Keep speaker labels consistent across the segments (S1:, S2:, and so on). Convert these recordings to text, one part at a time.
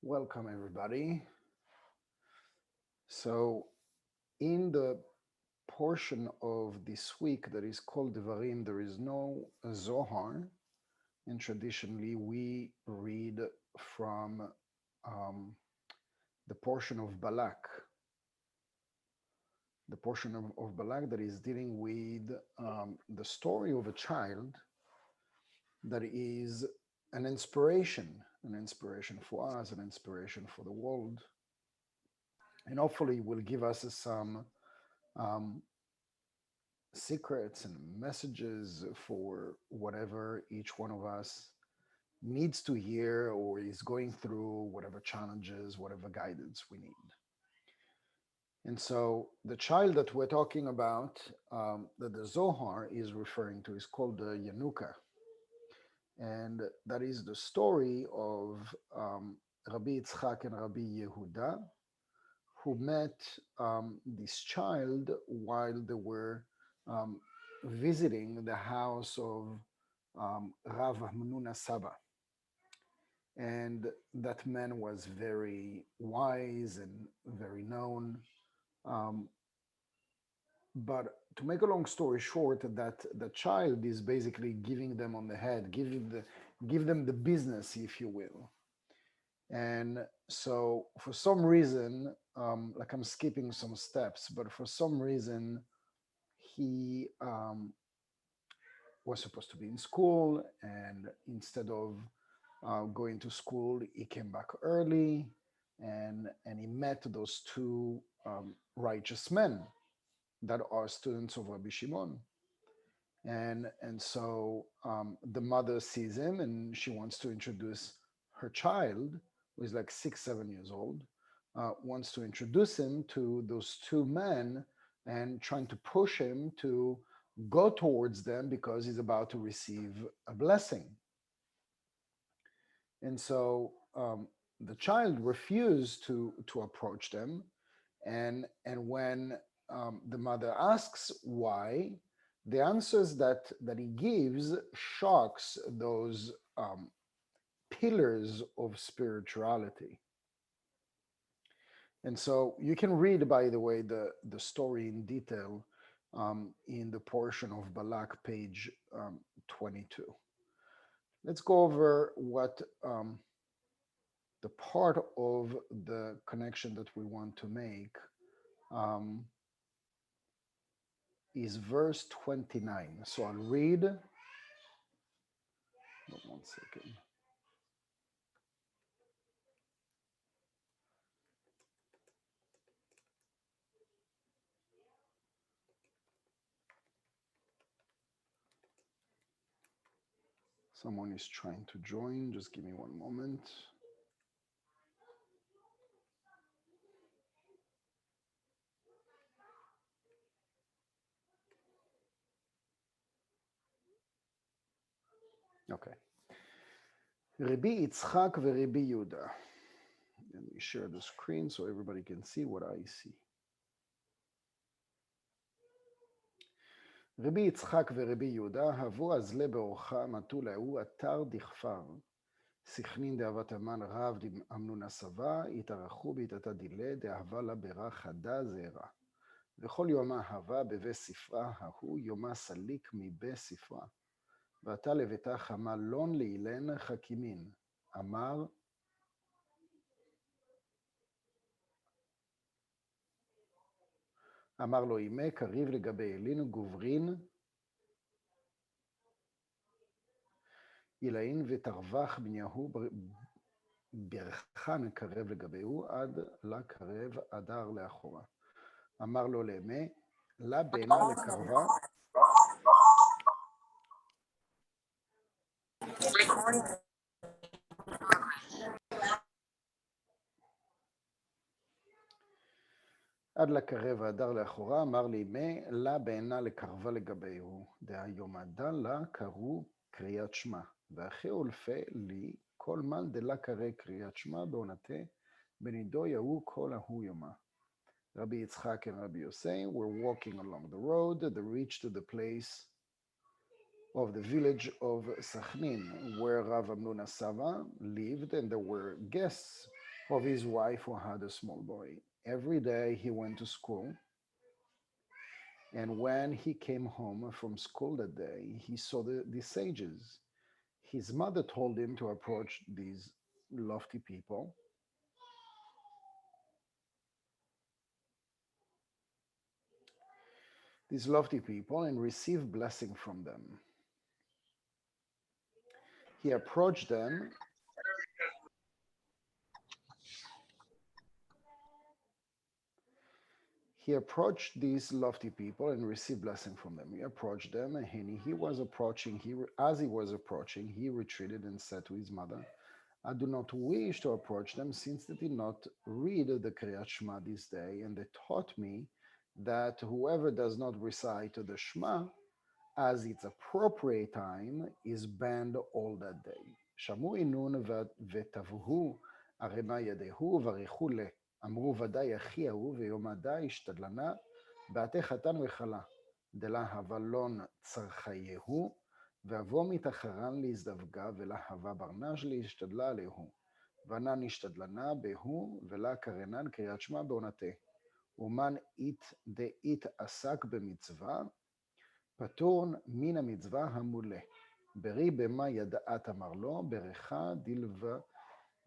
S1: Welcome, everybody. So, in the portion of this week that is called Devarim, there is no Zohar, and traditionally we read from um, the portion of Balak, the portion of Balak that is dealing with the story of a child that is an inspiration for us, an inspiration for the world, and hopefully will give us some um, secrets and messages for whatever each one of us needs to hear or is going through, whatever challenges, whatever guidance we need. And so the child that we're talking about, that the Zohar is referring to, is called the Yanuka. And that is the story of Rabbi Yitzchak and Rabbi Yehuda, who met this child while they were um, visiting the house of Rav Hamnuna Saba. And that man was very wise and very known. Um, but to make a long story short, that the child is basically giving them on the head, give them the business, if you will. And so for some reason, like I'm skipping some steps, but for some reason, he was supposed to be in school, and instead of going to school, he came back early, and he met those two righteous men that are students of Rabbi Shimon. And so the mother sees him, and she wants to introduce her child, who is like 6, 7 years old, wants to introduce him to those two men and trying to push him to go towards them because he's about to receive a blessing. And so the child refused to approach them, and when the mother asks why, the answers that he gives shocks those pillars of spirituality. And so you can read, by the way, the story in detail in the portion of Balak, page 22. Let's go over what the part of the connection that we want to make um, is verse 29. So I'll read. One second. Someone is trying to join. Just give me one moment. Okay. Rabbi Yitzchak ורבי יהודה. Let me share the screen so everybody can see what I see. רבי יצחק ורבי יהודה הבו אזלה באורחם עטו להו אתר דכפר. סכנין דאבת המן רב אמנון הסבה, התארחו בהתעתה דילה דאהבה לה ברע חדה זהרה. וכל יומה אהבה בבי ספרה ההוא יומה סליק מבי ספרה. ועתה לביתה חמה לון לאילן חכימין. אמר לו אמי קריב לגבי אלין גוברין אילאין ותרווח בניהו ברכן קרב לגביהו עד לה קרב אדר לאחורה. אמר לו לאמי לה בעינה לקרבה עד לקרב האדר לאחורה, אמר לי אמי לה בעינה לקרבה לגביהו, דהיומדה לה קראו קריאת שמע, ואחי אולפה לי כל מן דלה קרא קריאת שמע בעונתה, בנידו יהו כל ההוא יומה. Rabbi Yitzchak and Rabbi Yosei were walking along the road. They reached the place of the village of Sachnin, where Rav Amnun Asava lived, and there were guests of his wife who had a small boy. Every day he went to school, and when he came home from school that day, he saw the sages. His mother told him to approach these lofty people, and receive blessing from them. He approached them He approached these lofty people and received blessing from them. He approached them, and he was approaching. As he was approaching, he retreated and said to his mother, "I do not wish to approach them, since they did not read the Kriyat Shema this day, and they taught me that whoever does not recite the Shema as its appropriate time is banned all that day. שמעו הנון ותבהו ערמה ידהו וברכו לה. אמרו ודאי אחי ההוא ויומדה השתדלנה בעתי חתן וכלה. דלהבה לון צרכייהו ואבוא מתחרן להזדווגה ולהבה ברנש להשתדלה עליהו. ונן השתדלנה בהו ולה קרנן קריאת שמע בעונתה. ומן אית דאית עסק במצווה פטור מן המצווה המולה. ברי במה ידעת אמר לו, בריכה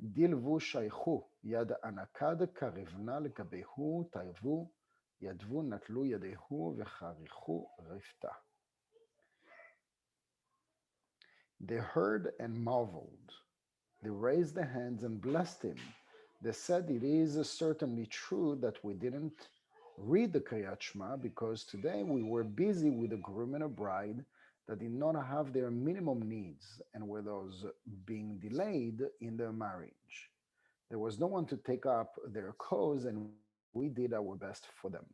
S1: דלבו שייכו, יד ענקד קרבנה לגביהו, תרבו, ידבו נטלו ידיהו וחריכו רפתה. They heard and marveled. They raised their hands and blessed him. They said, "It is certainly true that we didn't read the Kriyat Shema because today we were busy with a groom and a bride that did not have their minimum needs and were those being delayed in their marriage. There was no one to take up their cause, and we did our best for them."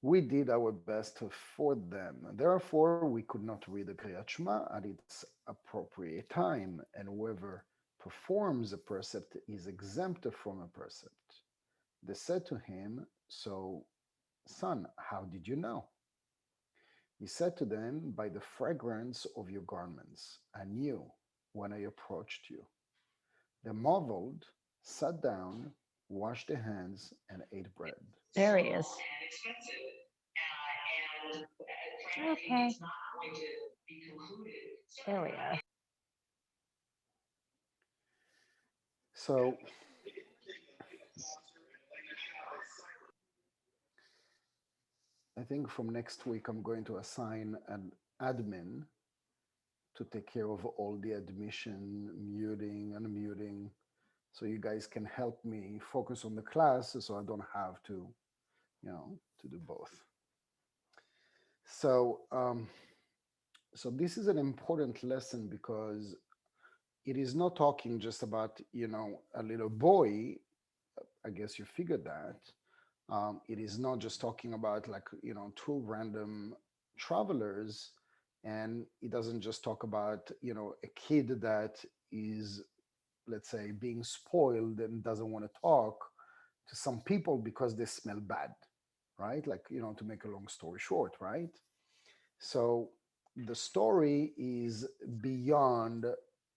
S1: We did our best for them. Therefore, we could not read the Kriyat Shema at its appropriate time, and whoever performs a precept is exempt from a precept. They said to him, "So, son, how did you know?" He said to them, "By the fragrance of your garments. I knew when I approached you." They marveled, sat down, washed their hands, and ate bread.
S2: There he is. Okay. There we are.
S1: So I think from next week, I'm going to assign an admin to take care of all the admission, muting, unmuting, so you guys can help me focus on the class so I don't have to, to do both. So, so this is an important lesson because it is not talking just about, a little boy. I guess you figured that. It is not just talking about like, two random travelers, and it doesn't just talk about, a kid that is, let's say, being spoiled and doesn't want to talk to some people because they smell bad, right? Like, to make a long story short, right? So the story is beyond,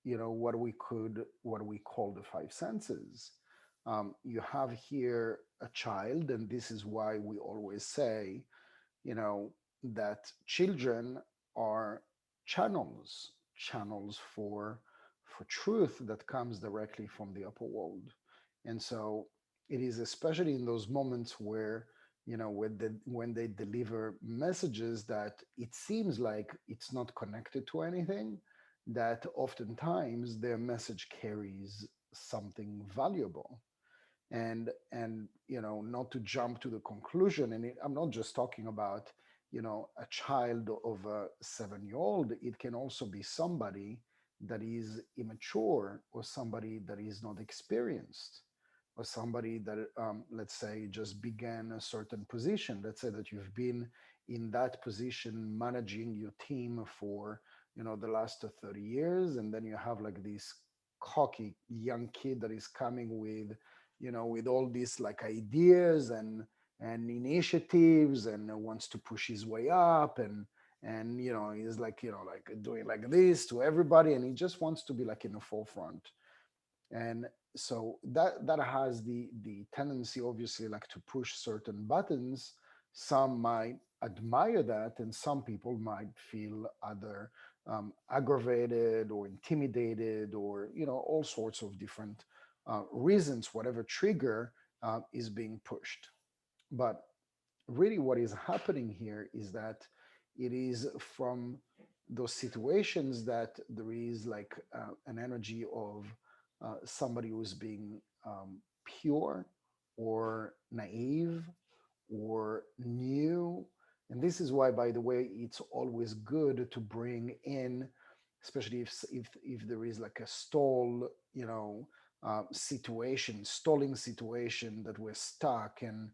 S1: what we call the five senses. You have here a child, and this is why we always say, that children are channels for truth that comes directly from the upper world. And so it is especially in those moments where, when they deliver messages that it seems like it's not connected to anything, that oftentimes their message carries something valuable. And not to jump to the conclusion, and I'm not just talking about, a child of a 7-year old. It can also be somebody that is immature, or somebody that is not experienced, or somebody that, let's say, just began a certain position. Let's say that you've been in that position managing your team for, the last 30 years, and then you have like this cocky young kid that is coming with, with all these like ideas and initiatives, and wants to push his way up, and he's like like doing like this to everybody, and he just wants to be like in the forefront. And so that has the tendency, obviously, like to push certain buttons. Some might admire that, and some people might feel either aggravated or intimidated, or all sorts of different reasons, whatever trigger is being pushed. But really what is happening here is that it is from those situations that there is like an energy of somebody who's being pure or naive or new. And this is why, by the way, it's always good to bring in, especially if there is like a stalling situation that we're stuck, and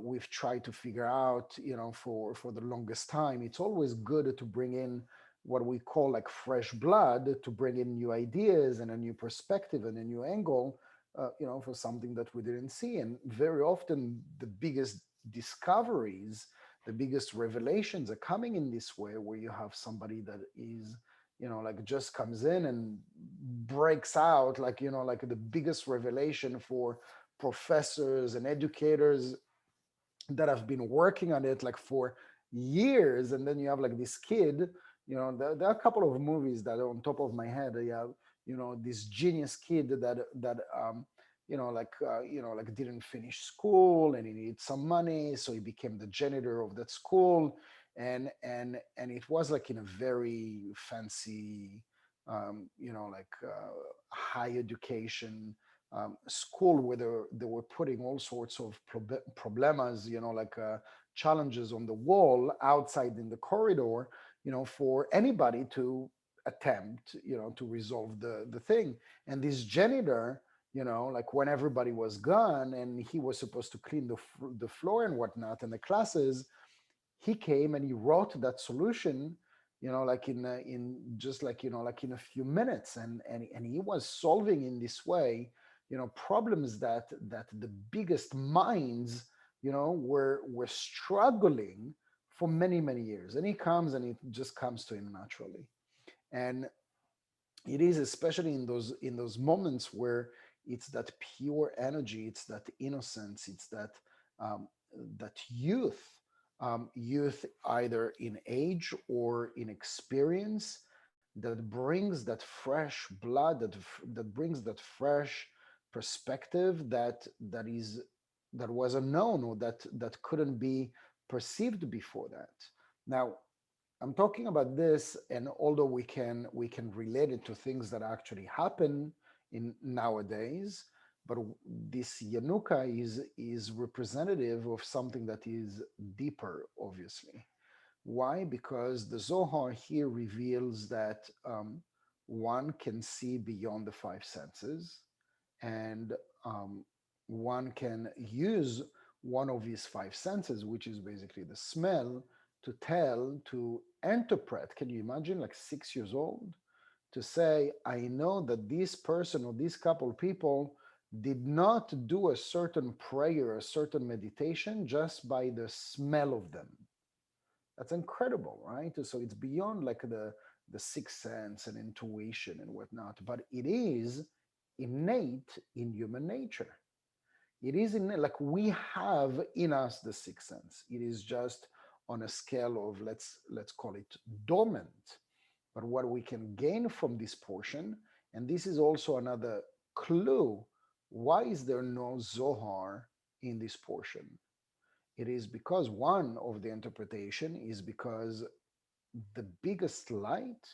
S1: we've tried to figure out, for the longest time. It's always good to bring in what we call like fresh blood, to bring in new ideas and a new perspective and a new angle, for something that we didn't see. And very often, the biggest discoveries, the biggest revelations are coming in this way, where you have somebody that is, like just comes in and breaks out, like, like the biggest revelation for professors and educators that have been working on it like for years. And then you have like this kid, there are a couple of movies that are on top of my head. You have, this genius kid that didn't finish school, and he needed some money, so he became the janitor of that school. And it was like in a very fancy, high education school, where they were putting all sorts of problemas, challenges on the wall outside in the corridor, for anybody to attempt, to resolve the thing. And this janitor, like when everybody was gone and he was supposed to clean the floor and whatnot in the classes, he came and he wrote that solution, like in just like, like in a few minutes. And he was solving in this way, problems that the biggest minds, were struggling for many, many years. And he comes and it just comes to him naturally. And it is especially in those moments where it's that pure energy, it's that innocence, it's um, that youth, either in age or in experience, that brings that fresh blood, that brings that fresh perspective, that was unknown, or that couldn't be perceived before that. Now, I'm talking about this, and although we can relate it to things that actually happen in nowadays, but this Yanuka is representative of something that is deeper, obviously. Why? Because the Zohar here reveals that one can see beyond the five senses, and um, one can use one of these five senses, which is basically the smell, to tell, to interpret. Can you imagine, like 6 years old, to say, I know that this person or this couple people did not do a certain prayer, a certain meditation, just by the smell of them. That's incredible, right? So it's beyond like the sixth sense and intuition and whatnot, but it is innate in human nature. It is innate, like we have in us the sixth sense. It is just on a scale of, let's call it, dormant. But what we can gain from this portion, and this is also another clue, why is there no Zohar in this portion? It is because one of the interpretation is because the biggest light,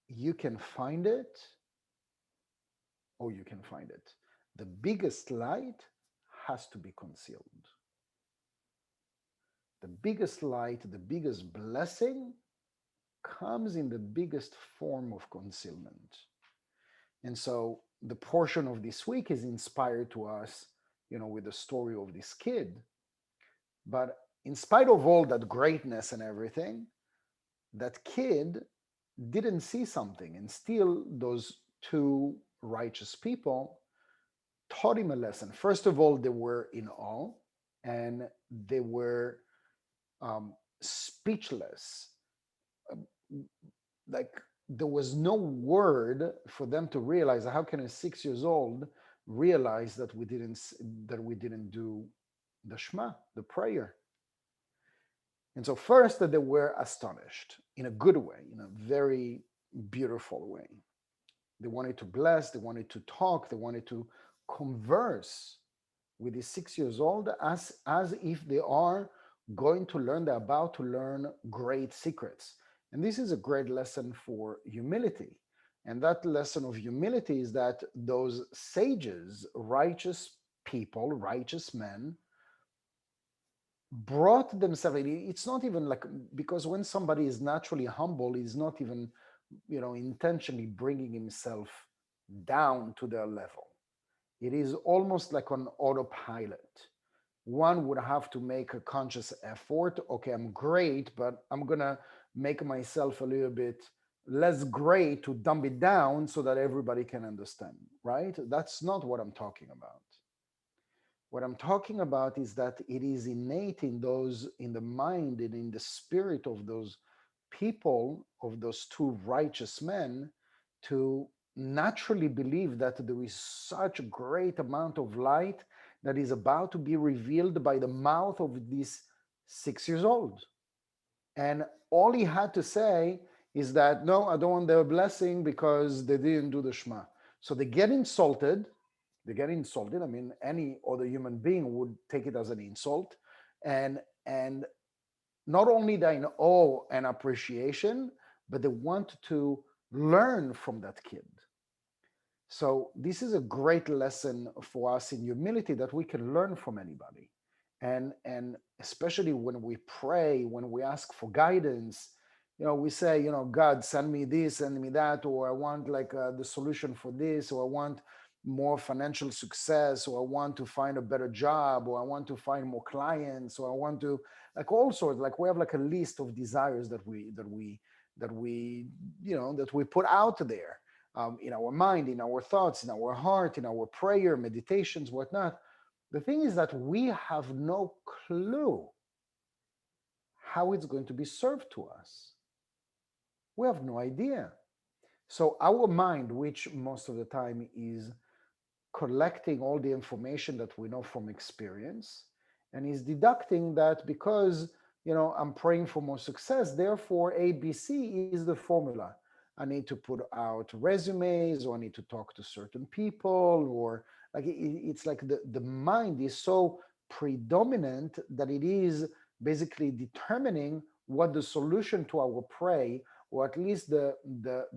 S1: you can find it, or you can find it. The biggest light has to be concealed. The biggest light, the biggest blessing comes in the biggest form of concealment. And so the portion of this week is inspired to us, with the story of this kid. But in spite of all that greatness and everything, that kid didn't see something. And still, those two righteous people taught him a lesson. First of all, they were in awe, and they were speechless. Like there was no word for them to realize. How can a 6 years old realize that we didn't do the Shema, the prayer? And so first they were astonished in a good way, in a very beautiful way. They wanted to bless, they wanted to talk, they wanted to converse with the 6 years old as if they are going to learn, they're about to learn great secrets. And this is a great lesson for humility. And that lesson of humility is that those sages, righteous people, righteous men, brought themselves. It's not even like, because when somebody is naturally humble, he's not even intentionally bringing himself down to their level. It is almost like on autopilot. One would have to make a conscious effort. Okay, I'm great, but I'm gonna make myself a little bit less great to dumb it down so that everybody can understand, right? That's not what I'm talking about. What I'm talking about is that it is innate in those, in the mind and in the spirit of those people, of those two righteous men, to naturally believe that there is such a great amount of light that is about to be revealed by the mouth of this 6 years old. And all he had to say is that, no, I don't want their blessing because they didn't do the Shema. So they get insulted. They get insulted. I mean, any other human being would take it as an insult. And not only that in awe and appreciation, but they want to learn from that kid. So this is a great lesson for us in humility that we can learn from anybody. And especially when we pray, when we ask for guidance, we say, God, send me this, send me that, or I want like the solution for this, or I want more financial success, or I want to find a better job, or I want to find more clients, or I want to, like, all sorts. Like we have like a list of desires that we put out there, in our mind, in our thoughts, in our heart, in our prayer, meditations, whatnot. The thing is that we have no clue how it's going to be served to us. We have no idea. So our mind, which most of the time is collecting all the information that we know from experience, and is deducting that because I'm praying for more success, therefore ABC is the formula. I need to put out resumes, or I need to talk to certain people, or like it's like the mind is so predominant that it is basically determining what the solution to our pray, or at least the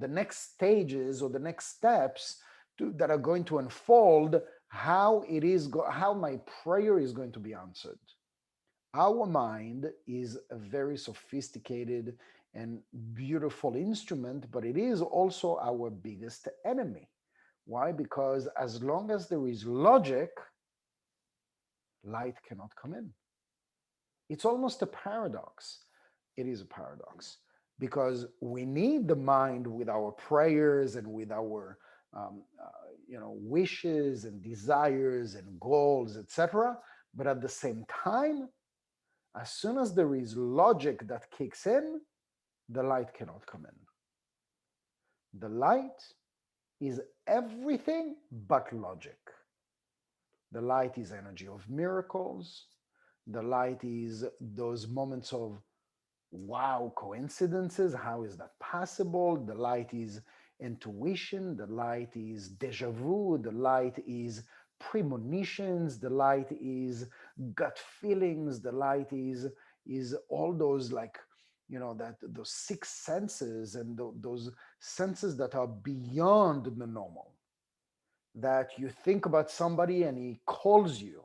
S1: next stages or the next steps that are going to unfold, how my prayer is going to be answered. Our mind is a very sophisticated and beautiful instrument, but it is also our biggest enemy. Why? Because as long as there is logic, light cannot come in. It's almost a paradox. It is a paradox because we need the mind with our prayers and with our wishes and desires and goals, etc. But at the same time, as soon as there is logic that kicks in, the light cannot come in. The light is everything but logic. The light is energy of miracles. The light is those moments of wow, coincidences. How is that possible? The light is intuition. The light is deja vu. The light is premonitions. The light is gut feelings. The light is all those, like, that those six senses, and those senses that are beyond the normal. That you think about somebody and he calls you,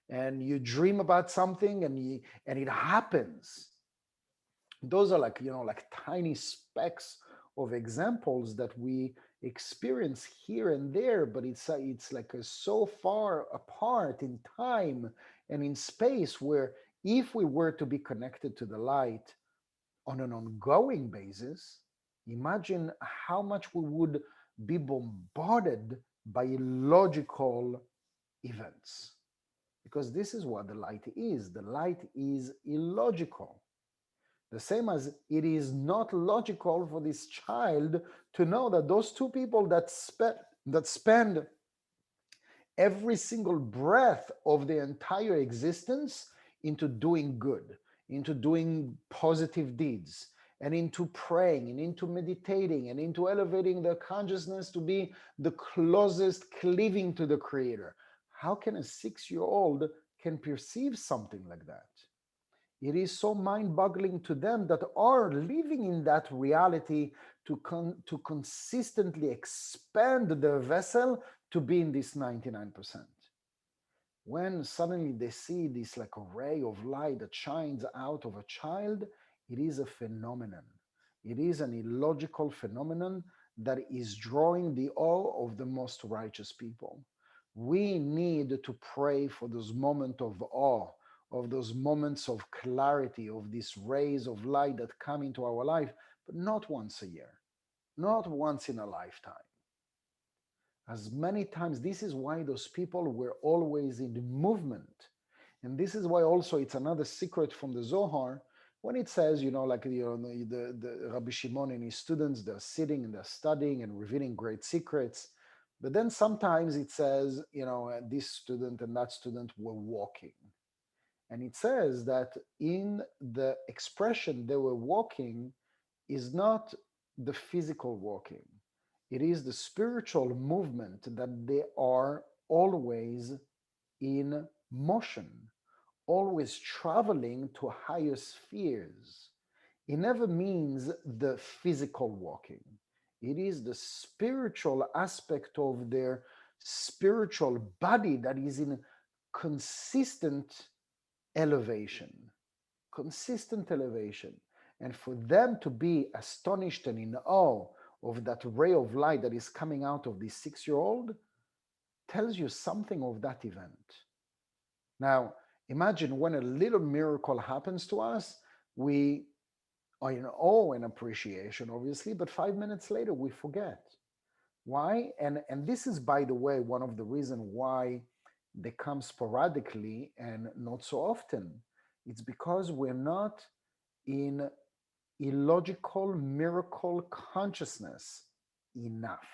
S1: and you dream about something and it happens. Those are like, like tiny specks of examples that we experience here and there, but it's like so far apart in time and in space, where if we were to be connected to the light on an ongoing basis, imagine how much we would be bombarded by illogical events. Because this is what the light is. The light is illogical. The same as it is not logical for this child to know that those two people that spend every single breath of their entire existence into doing good, into doing positive deeds, and into praying, and into meditating, and into elevating their consciousness to be the closest cleaving to the Creator. How can a 6 year old can perceive something like that? It is so mind-boggling to them that are living in that reality to consistently expand their vessel to be in this 99%. When suddenly they see this like a ray of light that shines out of a child, it is a phenomenon. It is an illogical phenomenon that is drawing the awe of the most righteous people. We need to pray for those moments of awe, of those moments of clarity, of these rays of light that come into our life, but not once a year, not once in a lifetime. As many times, this is why those people were always in movement. And this is why also it's another secret from the Zohar when it says, like the Rabbi Shimon and his students, they're sitting and they're studying and revealing great secrets. But then sometimes it says, this student and that student were walking. And it says that in the expression they were walking is not the physical walking, it is the spiritual movement that they are always in motion, always traveling to higher spheres. It never means the physical walking. It is the spiritual aspect of their spiritual body that is in consistent elevation, consistent elevation. And for them to be astonished and in awe of that ray of light that is coming out of this 6 year old tells you something of that event. Now, imagine when a little miracle happens to us, we are in awe and appreciation, obviously, but 5 minutes later we forget. Why? And this is, by the way, one of the reasons why they come sporadically and not so often. It's because we're not in illogical miracle consciousness enough.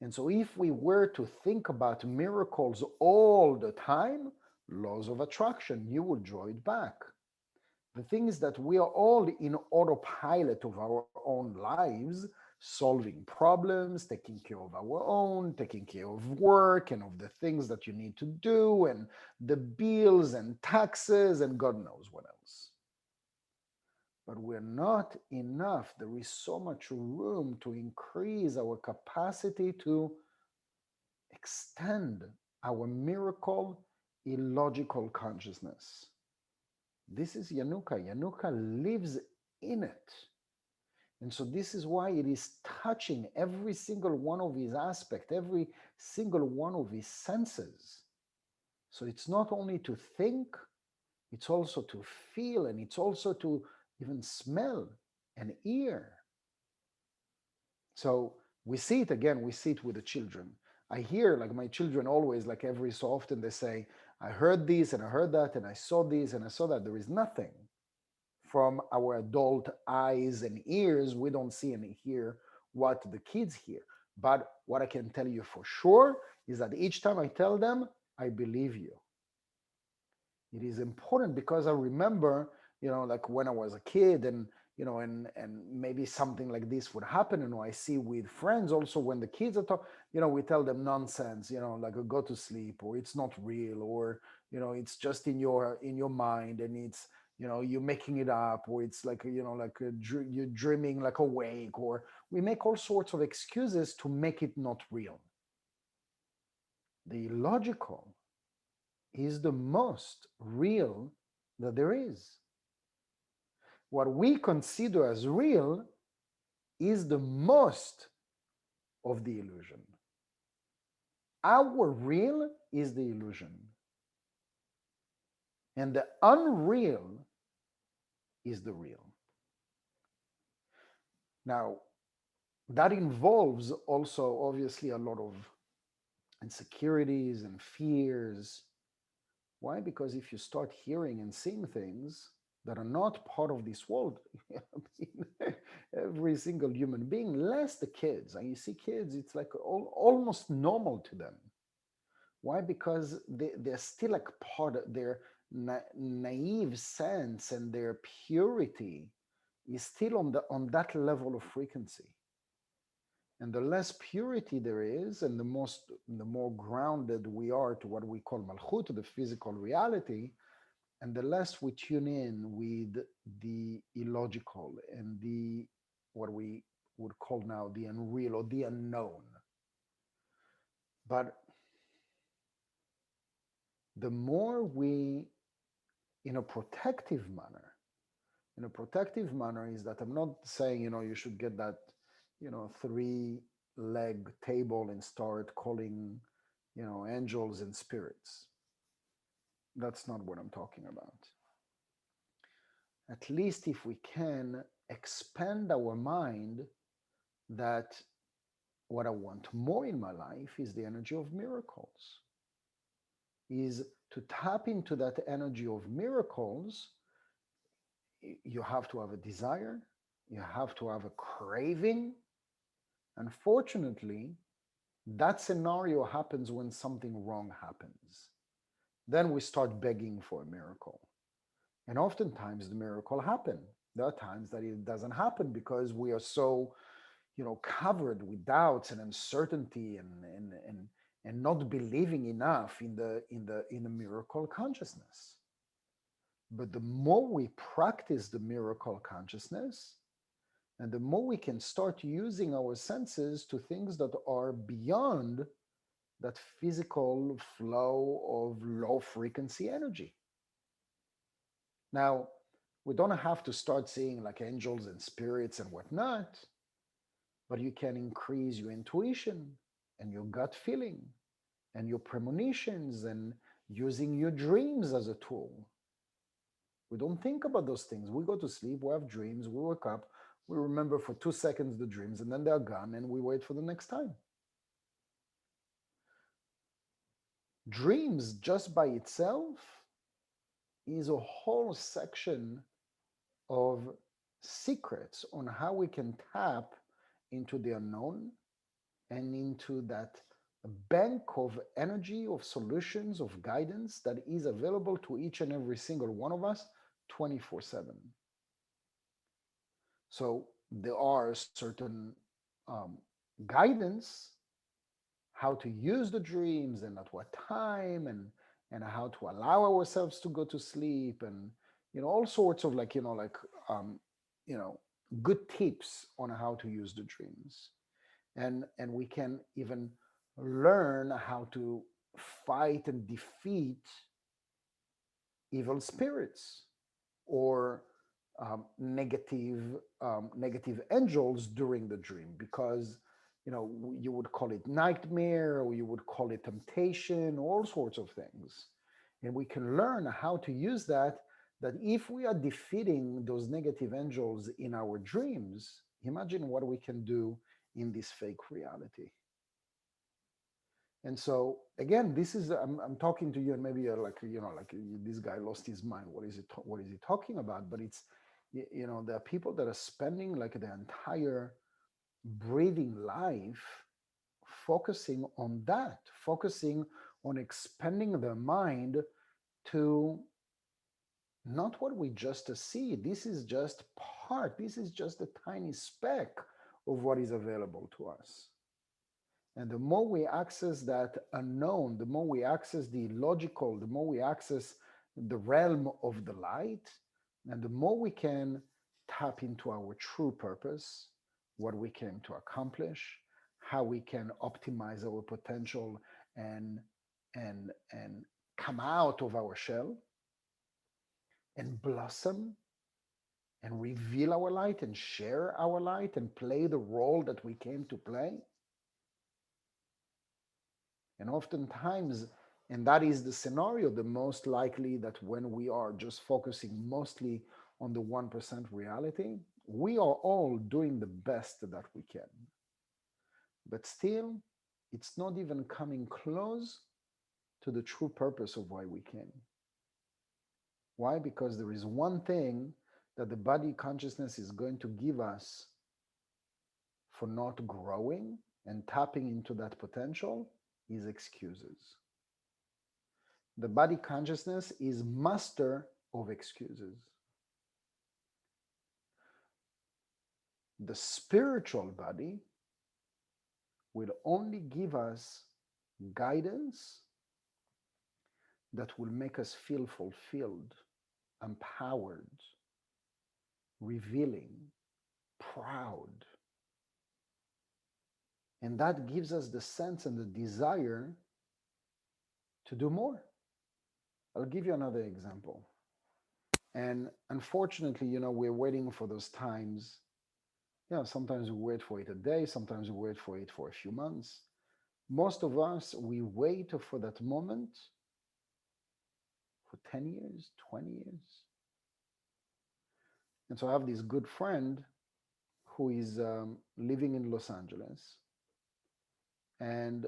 S1: And so, if we were to think about miracles all the time, laws of attraction, you will draw it back. The thing is that we are all in autopilot of our own lives, solving problems, taking care of our own, taking care of work and of the things that you need to do, and the bills and taxes, and God knows what else. But we're not enough. There is so much room to increase our capacity to extend our miracle illogical consciousness. This is Yanuka. Yanuka lives in it. And so this is why it is touching every single one of his aspects, every single one of his senses. So it's not only to think, it's also to feel, and it's also to even smell and hear. So we see it again, we see it with the children. I hear like my children always, like every so often, they say, I heard this and I heard that and I saw this and I saw that. There is nothing from our adult eyes and ears. We don't see and hear what the kids hear. But what I can tell you for sure is that each time I tell them, I believe you. It is important because I remember, like when I was a kid and and maybe something like this would happen. I see with friends also when the kids are talking, we tell them nonsense, like go to sleep, or it's not real, or it's just in your mind, and it's you're making it up, or it's like you're dreaming like awake, or we make all sorts of excuses to make it not real. The illogical is the most real that there is. What we consider as real is the most of the illusion. Our real is the illusion, and the unreal is the real. Now, that involves also obviously a lot of insecurities and fears. Why? Because if you start hearing and seeing things, that are not part of this world. I mean, every single human being, less the kids. And you see kids, it's like almost normal to them. Why? Because they're still like part of their naive sense and their purity is still on that level of frequency. And the less purity there is, and the more grounded we are to what we call malchut, to the physical reality, and the less we tune in with the illogical and the what we would call now the unreal or the unknown. But the more we, in a protective manner, in a protective manner is that I'm not saying, you should get that, three leg table and start calling, angels and spirits. That's not what I'm talking about. At least if we can expand our mind that what I want more in my life is the energy of miracles, is to tap into that energy of miracles. You have to have a desire, you have to have a craving. Unfortunately, that scenario happens when something wrong happens. Then we start begging for a miracle. And oftentimes the miracle happen. There are times that it doesn't happen because we are so, covered with doubts and uncertainty and not believing enough in the miracle consciousness. But the more we practice the miracle consciousness, and the more we can start using our senses to things that are beyond that physical flow of low frequency energy. Now, we don't have to start seeing like angels and spirits and whatnot, but you can increase your intuition and your gut feeling and your premonitions and using your dreams as a tool. We don't think about those things. We go to sleep, we have dreams, we wake up, we remember for 2 seconds the dreams, and then they're gone, and we wait for the next time. Dreams, just by itself, is a whole section of secrets on how we can tap into the unknown and into that bank of energy, of solutions, of guidance that is available to each and every single one of us 24/7. So there are certain um, guidance how to use the dreams and at what time and how to allow ourselves to go to sleep and all sorts of um, you know good tips on how to use the dreams and we can even learn how to fight and defeat evil spirits or negative angels during the dream because you would call it nightmare or you would call it temptation, all sorts of things, and we can learn how to use that if we are defeating those negative angels in our dreams, imagine what we can do in this fake reality. And so again, this is I'm talking to you, and maybe you're like this guy lost his mind. What is he talking about? But it's there are people that are spending like their entire breathing life focusing on that, focusing on expanding their mind to not what we just see. This is just part. This is just a tiny speck of what is available to us. And the more we access that unknown, the more we access the illogical, the more we access the realm of the light, and the more we can tap into our true purpose, what we came to accomplish, how we can optimize our potential and and come out of our shell and blossom and reveal our light and share our light and play the role that we came to play. And oftentimes, and that is the scenario, the most likely that when we are just focusing mostly on the 1% reality, we are all doing the best that we can. But still, it's not even coming close to the true purpose of why we came. Why? Because there is one thing that the body consciousness is going to give us for not growing and tapping into that potential is excuses. The body consciousness is master of excuses. The spiritual body will only give us guidance that will make us feel fulfilled, empowered, revealing, proud. And that gives us the sense and the desire to do more. I'll give you another example. And unfortunately, we're waiting for those times. Sometimes we wait for it a day, sometimes we wait for it for a few months. Most of us, we wait for that moment for 10 years, 20 years. And so I have this good friend who is living in Los Angeles. And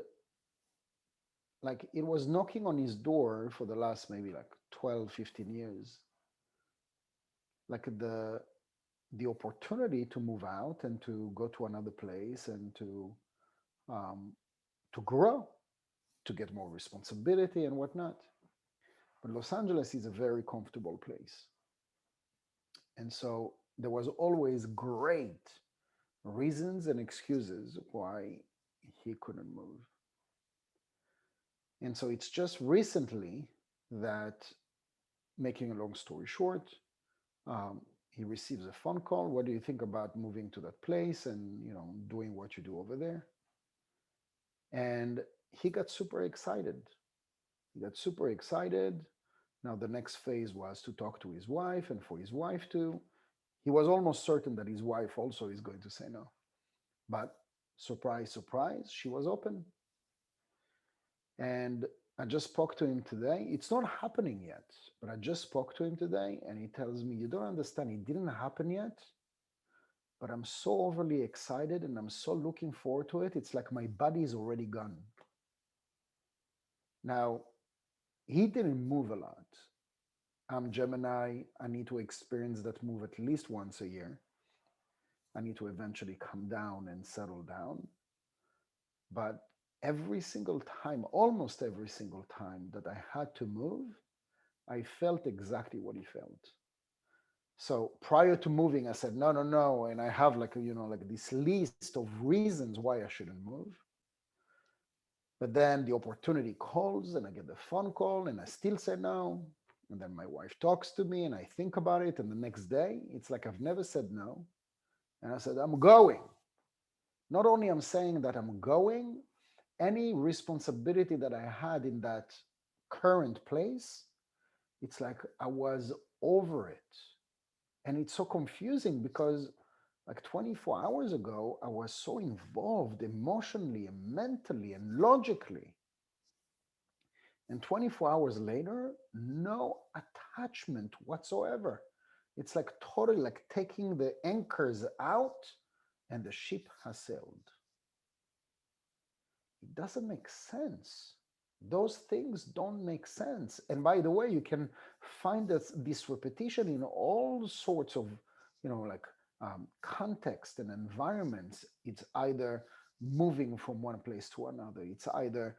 S1: like it was knocking on his door for the last maybe like 12, 15 years. Like the opportunity to move out and to go to another place and um, to grow, to get more responsibility and whatnot. But Los Angeles is a very comfortable place. And so there was always great reasons and excuses why he couldn't move. And so it's just recently that, making a long story short, he receives a phone call. What do you think about moving to that place and doing what you do over there? And he got super excited. He got super excited. Now the next phase was to talk to his wife and for his wife to. He was almost certain that his wife also is going to say no. But surprise, surprise, she was open. And I just spoke to him today. It's not happening yet, but I just spoke to him today and he tells me, you don't understand, it didn't happen yet, but I'm so overly excited and I'm so looking forward to it. It's like my body is already gone. Now, he didn't move a lot. I'm Gemini. I need to experience that move at least once a year. I need to eventually come down and settle down. But every single time, almost every single time that I had to move, I felt exactly what he felt. So prior to moving, I said, no, no, no. And I have like this list of reasons why I shouldn't move. But then the opportunity calls and I get the phone call and I still say no. And then my wife talks to me and I think about it. And the next day, it's like I've never said no. And I said, I'm going. Not only I'm saying that I'm going, any responsibility that I had in that current place, it's like I was over it. And it's so confusing because like 24 hours ago, I was so involved emotionally and mentally and logically. And 24 hours later, no attachment whatsoever. It's like totally like taking the anchors out and the ship has sailed. It doesn't make sense. Those things don't make sense. And by the way, you can find this repetition in all sorts of, like context and environments. It's either moving from one place to another. It's either,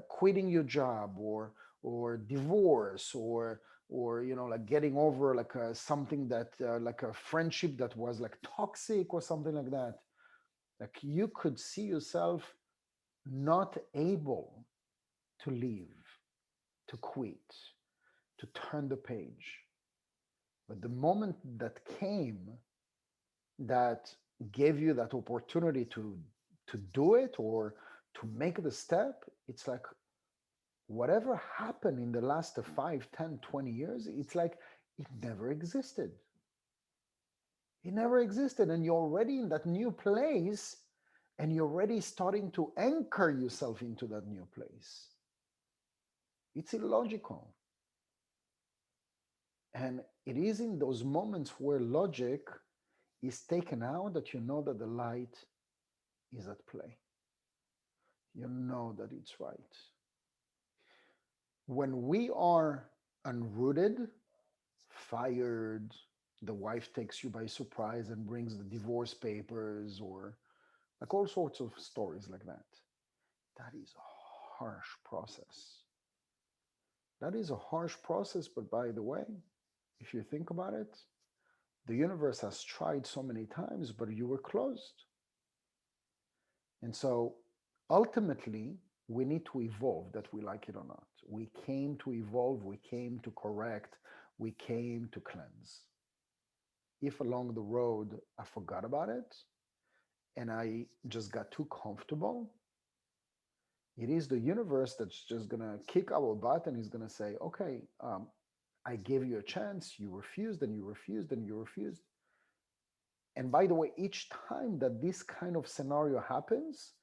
S1: quitting your job or divorce or like getting over like something that like a friendship that was like toxic or something like that. Like you could see yourself not able to leave, to quit, to turn the page. But the moment that came that gave you that opportunity to do it or to make the step, it's like whatever happened in the last 5, 10, 20 years, it's like it never existed. It never existed. And you're already in that new place and you're already starting to anchor yourself into that new place. It's illogical. And it is in those moments where logic is taken out that you know that the light is at play. You know that it's right. When we are unrooted, fired, the wife takes you by surprise and brings the divorce papers, or like all sorts of stories like that. That is a harsh process. That is a harsh process, but by the way, if you think about it, the universe has tried so many times, but you were closed. And so ultimately, we need to evolve, that we like it or not. We came to evolve, we came to correct, we came to cleanse. If along the road I forgot about it and I just got too comfortable, it is the universe that's just gonna kick our butt and is gonna say, okay, I gave you a chance, you refused and you refused and you refused. And by the way, each time that this kind of scenario happens,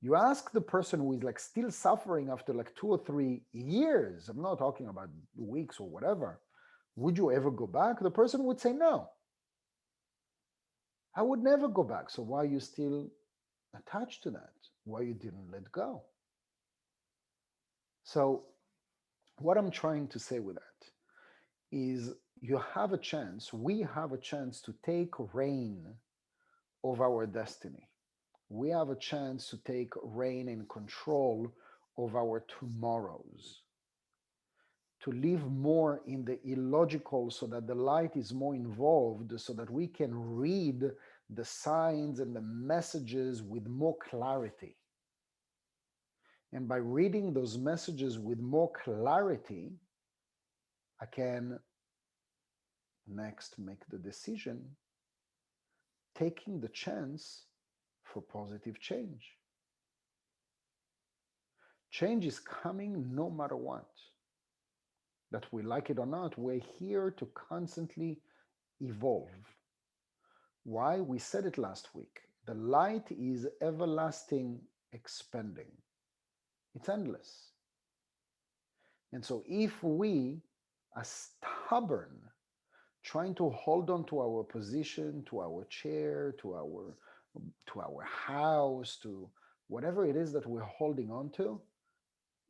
S1: you ask the person who is like still suffering after like 2 or 3 years, I'm not talking about weeks or whatever, would you ever go back? The person would say, no, I would never go back. So why are you still attached to that? Why you didn't let go? So what I'm trying to say with that is you have a chance, we have a chance to take reign of our destiny. We have a chance to take reign and control of our tomorrows, to live more in the illogical so that the light is more involved, so that we can read the signs and the messages with more clarity. And by reading those messages with more clarity, I can next make the decision, taking the chance for positive change. Change is coming no matter what. That we like it or not, we're here to constantly evolve. Why? We said it last week. The light is everlasting expanding, it's endless. And so if we are stubborn, trying to hold on to our position, to our chair, to our house, to whatever it is that we're holding on to,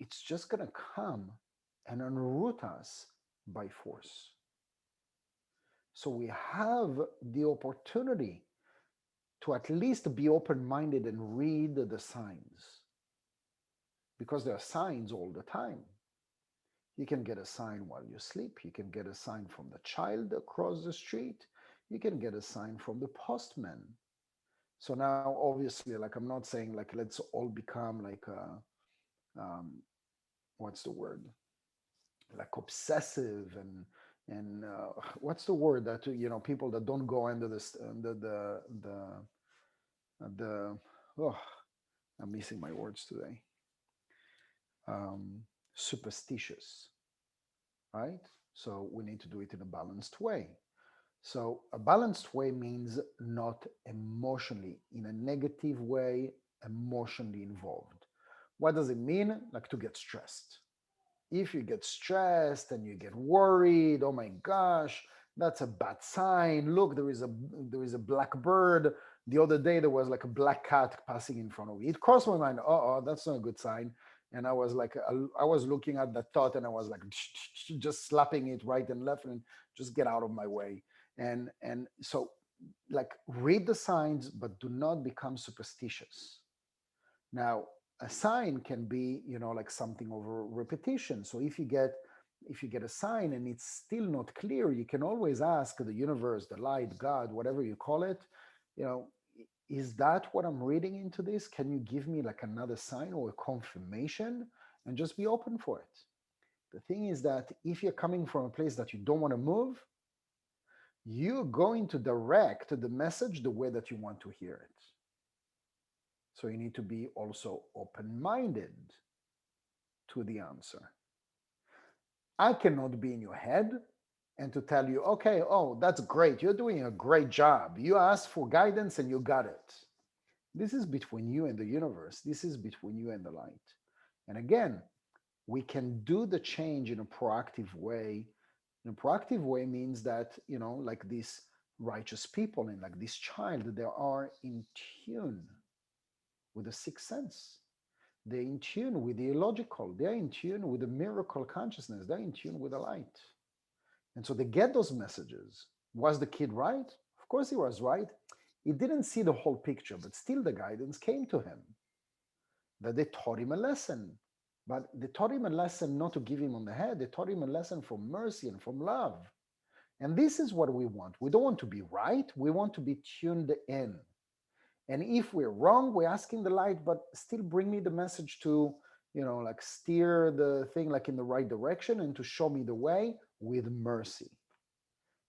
S1: it's just going to come and unroot us by force. So we have the opportunity to at least be open minded and read the signs, because there are signs all the time. You can get a sign while you sleep, you can get a sign from the child across the street, you can get a sign from the postman. So now, obviously, like I'm not saying like let's all become like what's the word, like obsessive and what's the word that people that don't go under the oh, I'm missing my words today. um, Superstitious, right? So we need to do it in a balanced way. So a balanced way means not emotionally, in a negative way, emotionally involved. What does it mean? Like to get stressed. If you get stressed and you get worried, oh my gosh, that's a bad sign. Look, there is a black bird. The other day there was like a black cat passing in front of me. It crossed my mind. Oh, that's not a good sign. And I was like, I was looking at that thought, and I was like, just slapping it right and left, and just get out of my way. And so, like, read the signs, but do not become superstitious. Now, a sign can be, like something over repetition. So if you get a sign and it's still not clear, you can always ask the universe, the light, God, whatever you call it, you know, is that what I'm reading into this? Can you give me like another sign or a confirmation? And just be open for it. The thing is that if you're coming from a place that you don't want to move, you're going to direct the message the way that you want to hear it. So you need to be also open minded to the answer. I cannot be in your head and to tell you, okay, oh, that's great. You're doing a great job. You asked for guidance and you got it. This is between you and the universe. This is between you and the light. And again, we can do the change in a proactive way. In a proactive way means that, like these righteous people and like this child, they are in tune with the sixth sense. They're in tune with the illogical. They're in tune with the miracle consciousness. They're in tune with the light. And so they get those messages. Was the kid right? Of course he was right. He didn't see the whole picture, but still the guidance came to him that they taught him a lesson. But they taught him a lesson not to give him on the head. They taught him a lesson from mercy and from love. And this is what we want. We don't want to be right. We want to be tuned in. And if we're wrong, we're asking the light, but still bring me the message to, like steer the thing like in the right direction and to show me the way with mercy.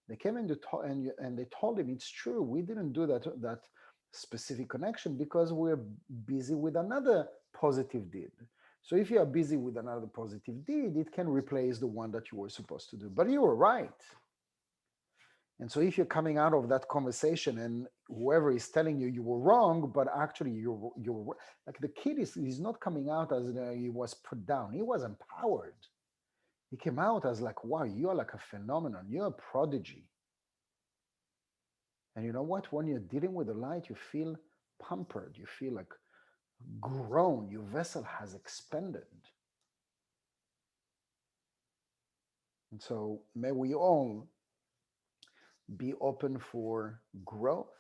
S1: They came in and they told him it's true. We didn't do that specific connection because we're busy with another positive deed. So if you are busy with another positive deed, it can replace the one that you were supposed to do. But you were right. And so if you're coming out of that conversation and whoever is telling you you were wrong, but actually you're like the kid is not coming out as he was put down. He was empowered. He came out as like, wow, you're like a phenomenon. You're a prodigy. And you know what? When you're dealing with the light, you feel pampered. You feel like grown. Your vessel has expanded. And so may we all be open for growth,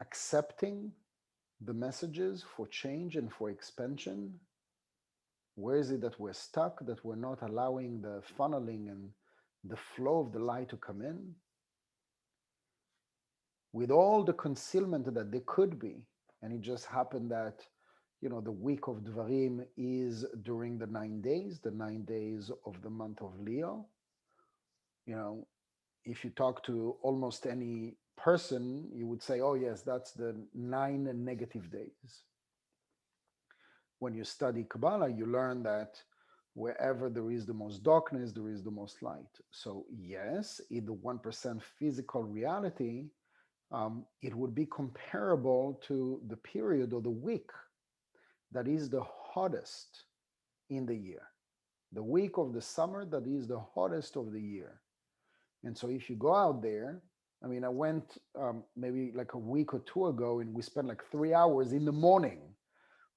S1: accepting the messages for change and for expansion. Where is it that we're stuck, that we're not allowing the funneling and the flow of the light to come in? With all the concealment that there could be, and it just happened that, the week of Dvarim is during the 9 days, the 9 days of the month of Leo. If you talk to almost any person, you would say, oh, yes, that's the 9 negative days. When you study Kabbalah, you learn that wherever there is the most darkness, there is the most light. So, yes, in the 1% physical reality, it would be comparable to the period or the week that is the hottest in the year. The week of the summer that is the hottest of the year. And so if you go out there, I went maybe like a week or two ago and we spent like 3 hours in the morning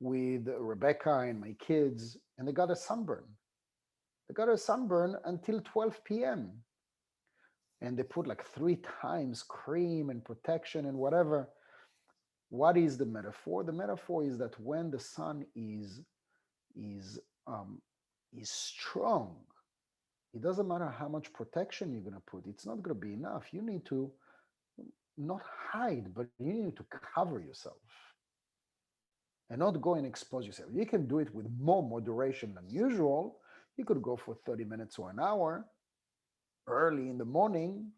S1: with Rebecca and my kids, and they got a sunburn. They got a sunburn until 12 p.m. And they put like 3 times cream and protection and whatever. What is the metaphor? The metaphor is that when the sun is strong, it doesn't matter how much protection you're going to put. It's not going to be enough. You need to not hide, but you need to cover yourself and not go and expose yourself. You can do it with more moderation than usual. You could go for 30 minutes or an hour early in the morning.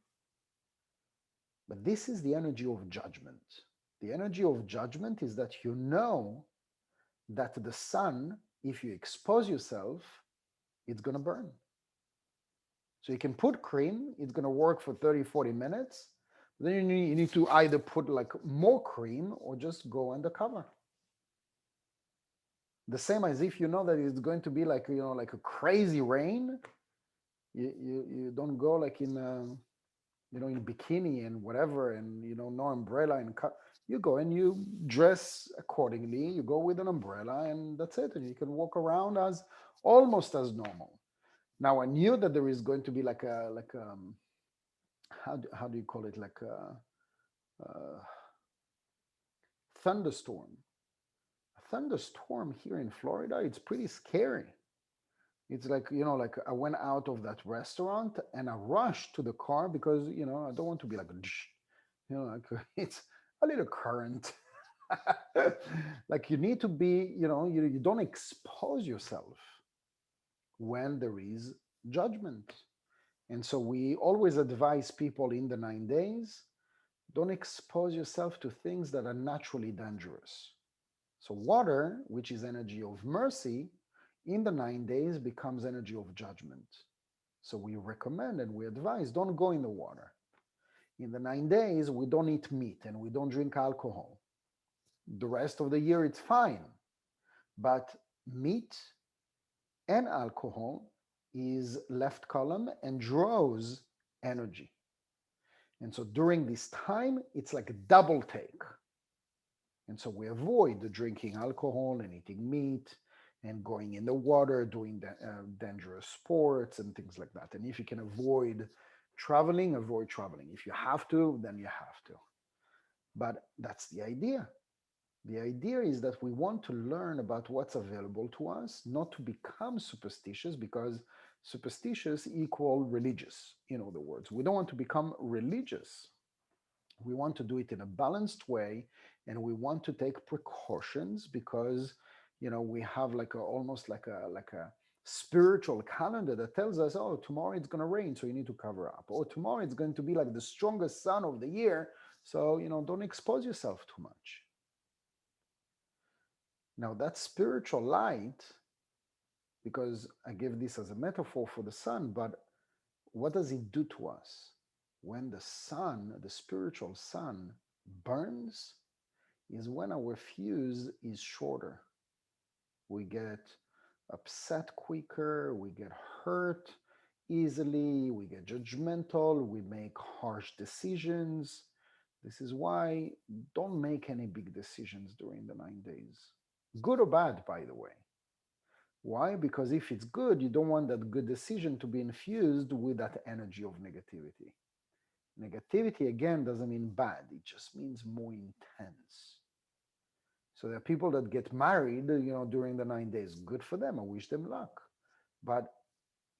S1: But this is the energy of judgment. The energy of judgment is that you know that the sun, if you expose yourself, it's going to burn. So you can put cream, it's going to work for 30, 40 minutes. Then you need to either put like more cream or just go undercover. The same as if you know that it's going to be like, like a crazy rain, you don't go like in in bikini and whatever, and no umbrella and you go and you dress accordingly. You go with an umbrella and that's it, and you can walk around as almost as normal. Now I knew that there is going to be like how do you call it, like a thunderstorm. A thunderstorm here in Florida, it's pretty scary. It's like, like I went out of that restaurant and I rushed to the car because, I don't want to be like, like it's a little current. Like you need to be, you don't expose yourself when there is judgment. And so we always advise people in the 9 days, don't expose yourself to things that are naturally dangerous. So water, which is energy of mercy, in the 9 days becomes energy of judgment. So we recommend and we advise, don't go in the water. In the 9 days, we don't eat meat and we don't drink alcohol. The rest of the year, it's fine. But meat and alcohol is left column and draws energy. And so during this time, it's like a double take. And so we avoid drinking alcohol and eating meat and going in the water, doing dangerous sports and things like that. And if you can avoid traveling, avoid traveling. If you have to, then you have to. But that's the idea. The idea is that we want to learn about what's available to us, not to become superstitious, because superstitious equal religious, in other words. We don't want to become religious. We want to do it in a balanced way, and we want to take precautions because we have like almost like a spiritual calendar that tells us, oh, tomorrow it's going to rain, so you need to cover up, or tomorrow it's going to be like the strongest sun of the year, so don't expose yourself too much. Now that spiritual light, because I give this as a metaphor for the sun, but what does it do to us? When the sun, the spiritual sun, burns, is when our fuse is shorter. We get upset quicker, we get hurt easily, we get judgmental, we make harsh decisions. This is why don't make any big decisions during the 9 days. Good or bad, by the way. Why? Because if it's good, you don't want that good decision to be infused with that energy of negativity. Negativity, again, doesn't mean bad, it just means more intense. So there are people that get married, during the 9 days. Good for them. I wish them luck. But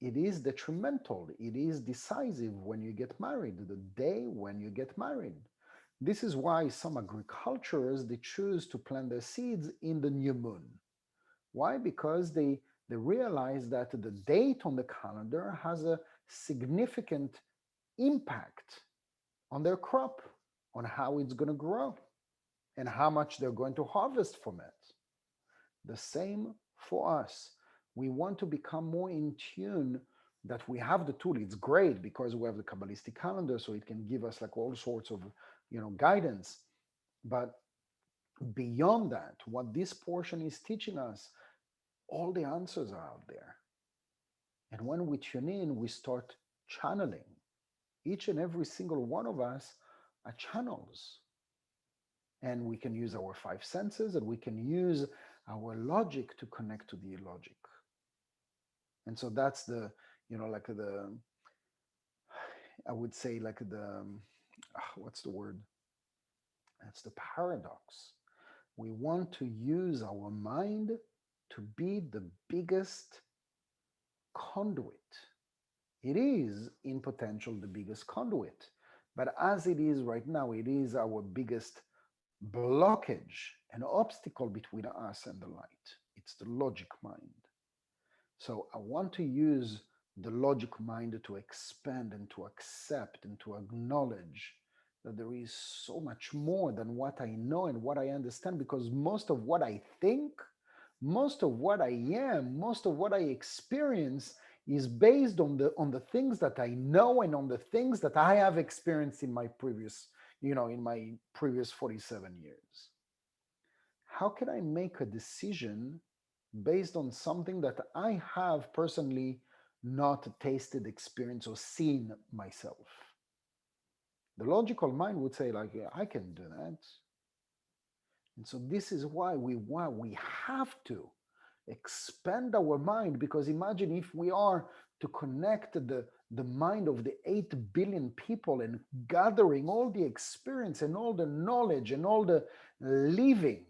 S1: it is detrimental. It is decisive when you get married, the day when you get married. This is why some agriculturists, they choose to plant their seeds in the new moon. Why? Because they realize that the date on the calendar has a significant impact on their crop, on how it's going to grow, and how much they're going to harvest from it. The same for us. We want to become more in tune that we have the tool. It's great because we have the Kabbalistic calendar, so it can give us like all sorts of guidance. But beyond that, what this portion is teaching us, all the answers are out there. And when we tune in, we start channeling. Each and every single one of us are channels. And we can use our five senses and we can use our logic to connect to the illogic. And so that's the, like I would say, like what's the word? That's the paradox. We want to use our mind to be the biggest conduit. It is in potential the biggest conduit, but as it is right now, it is our biggest blockage, an obstacle between us and the light. It's the logic mind. So I want to use the logic mind to expand and to accept and to acknowledge that there is so much more than what I know and what I understand, because most of what I think, most of what I am, most of what I experience is based on the things that I know and on the things that I have experienced in my previous, in my previous 47 years. How can I make a decision based on something that I have personally not tasted, experienced, or seen myself? The logical mind would say, like, yeah, I can do that. And so this is why we have to expand our mind, because imagine if we are to connect the mind of the 8 billion people and gathering all the experience and all the knowledge and all the living,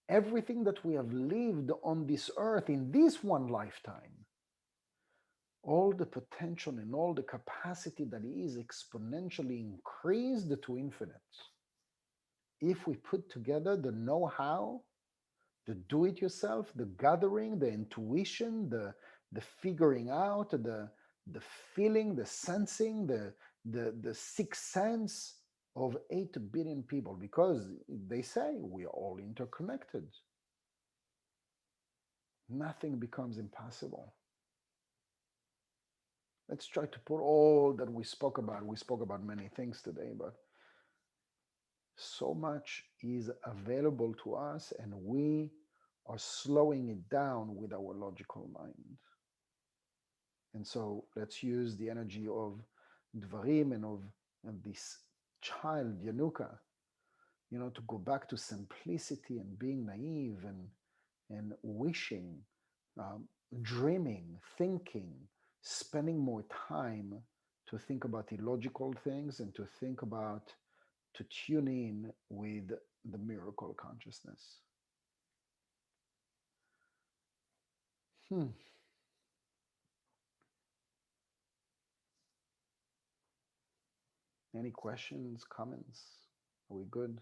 S1: everything that we have lived on this earth in this one lifetime, all the potential and all the capacity that is exponentially increased to infinite. If we put together the know-how, the do-it-yourself, the gathering, the intuition, the figuring out, the feeling, the sensing, the sixth sense of 8 billion people, because they say we are all interconnected. Nothing becomes impossible. Let's try to put all that we spoke about. We spoke about many things today, but so much is available to us, and we are slowing it down with our logical mind. And so let's use the energy of Dvarim and of this child, Yanuka, to go back to simplicity and being naive and wishing, um, dreaming, thinking, spending more time to think about illogical things and to think about, to tune in with the miracle consciousness. Hmm. Any questions, comments? Are we good?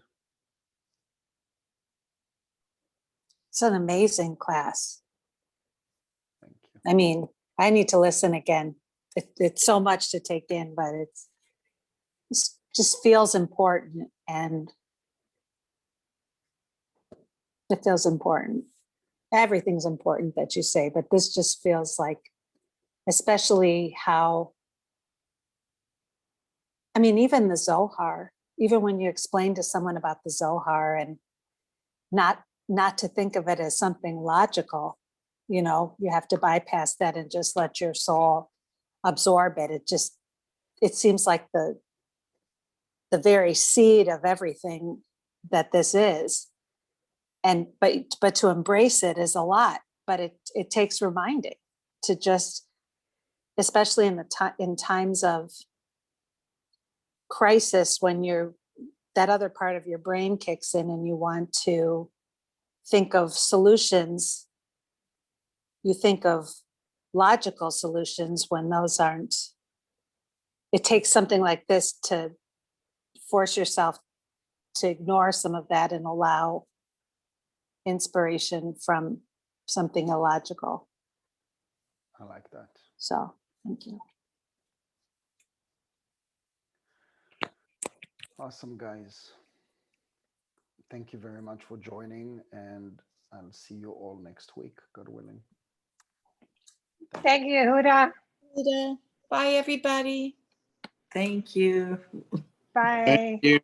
S3: It's an amazing class.
S1: Thank you.
S3: I mean, I need to listen again. It's so much to take in, but it just feels important, and it feels important. Everything's important that you say, but this just feels like, especially how, I mean, even the Zohar, even when you explain to someone about the Zohar and not to think of it as something logical, you have to bypass that and just let your soul absorb it. It seems like the very seed of everything that this is. And but to embrace it is a lot, but it takes reminding to just, especially in times of crisis, when that other part of your brain kicks in and you want to think of solutions, you think of logical solutions when those aren't. It takes something like this to force yourself to ignore some of that and allow inspiration from something illogical.
S1: I like that.
S3: So thank you.
S1: Awesome, guys. Thank you very much for joining, and I'll see you all next week, God willing.
S2: Thank you, Yehuda.
S4: Bye, everybody.
S5: Thank you.
S2: Bye.
S6: Thank you.